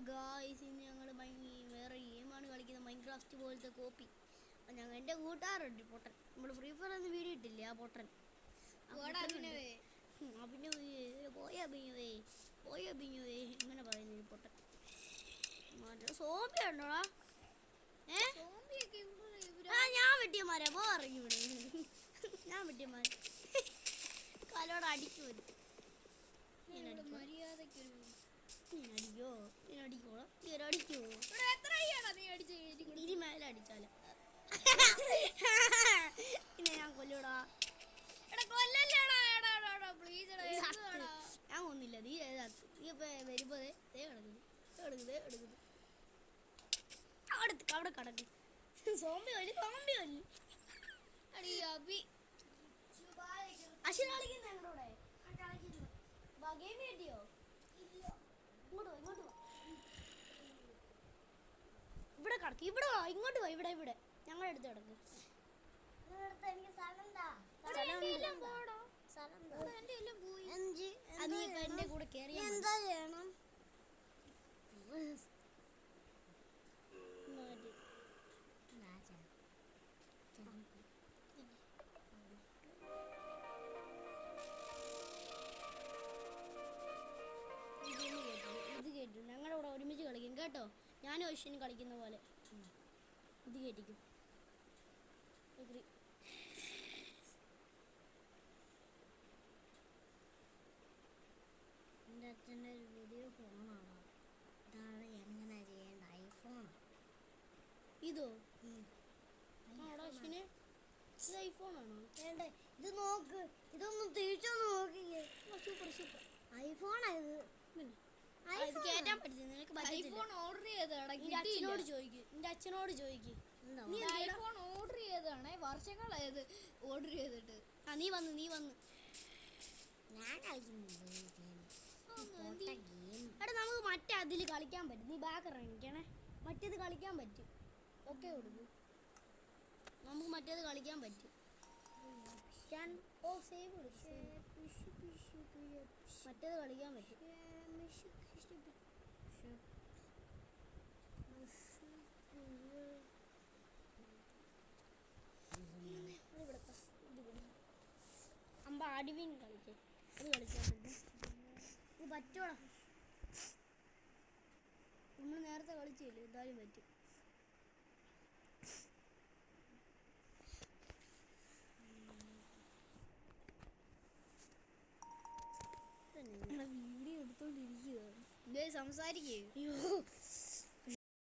Guys, ഇന്ന് ഞങ്ങൾ വേറെ ഗെയിമാണ് കളിക്കുന്നത്, മൈൻക്രാഫ്റ്റ് പോലത്തെ കോപ്പി. ഞങ്ങൾ എൻ്റെ കൂട്ടുകാരുണ്ട് പൊട്ടൻ. നമ്മൾ ഫ്രീ ഫയർ ഒന്ന് വീഡിയോ ഇട്ടില്ലേ, ആ പൊട്ടൻ അഭിനവേ ഇങ്ങനെ പറയുന്നത് പൊട്ടൻ. സോംബി ഉണ്ടോടാ? ഞാൻ വെട്ടിയമാരാ പോ ഇറങ്ങി ഇവിടെ. ഞാൻ വെട്ടിയമാര കാലോട് അടിച്ചു വരും. ഇനി മേലെ അടിച്ചാലോ പിന്നെ ഞാൻ കൊല്ലൂടാ. ഞാൻ ഒന്നില്ല, നീ നീ ഇപ്പൊ വരുമ്പോ അവിടെ കടക്ക്. സോംബി കൊല്ലി അശ്വിൻ കളിക്കുന്ന ഞങ്ങളോടെ ഗെയിം കിട്ടിയോ? ഇങ്ങോട്ട് ഇവിടെ കടക്ക്, ഇവിടെ ഇങ്ങോട്ട് വാ, ഇവിടെ ഞങ്ങളുടെ അടുത്ത് കിടക്ക്. എന്റെ കൂടെ കേറി എന്താ ചെയ്യണം? ഇത് കേട്ടു, ഞങ്ങളിവിടെ ഒരുമിച്ച് കളിക്കും കേട്ടോ. ഞാനും അശ്വിനും കളിക്കുന്ന പോലെ ഇത് കേട്ടിക്കും. എൻ്റെ അച്ഛൻ്റെ ഒരു പുതിയ ഫോണാണ്. ഇതാണ് എങ്ങനെ ചെയ്യേണ്ട ഐഫോൺ. ഇതോ? അശ്വിന് ഇത് ഐഫോണാണോ? വേണ്ടേ, ഇത് നോക്ക്, ഇതൊന്നും തിരിച്ചൊന്ന് നോക്കിയേ. സൂപ്പർ സൂപ്പർ ഐഫോണാ ഇത്. കേറ്റാൻ പറ്റില്ല നിനക്ക്. ഐഫോൺ ഓർഡർ ചെയ്തതാണ്. നിന്റെ അച്ഛനോട് ചോദിക്ക്. നീ ഐഫോൺ ഓർഡർ ചെയ്തതാണ്, വർഷങ്ങളായത് ഓർഡർ ചെയ്തിട്ട്. നീ വന്ന് ഞാൻ കളിക്കുന്നുണ്ട്. എടാ നമുക്ക് മറ്റേ അതിൽ കളിക്കാൻ പറ്റും. നീ ബാക്ക് ഇറങ്ങിക്കണേ, മറ്റേത് കളിക്കാൻ പറ്റും. ഓക്കെ കൊടുക്കും, നമുക്ക് മറ്റേത് കളിക്കാൻ പറ്റും. മറ്റേത് കളിക്കാൻ പറ്റും. അടിവിൻ കളിച്ചേ, അത് കളിക്കാൻ പറ്റും. ഇത് പറ്റോടാ, നമ്മൾ നേരത്തെ കളിച്ചില്ലേ, എന്തായാലും പറ്റും. വീഡിയോ എടുത്തോണ്ടിരിക്കുക, സംസാരിക്കേ.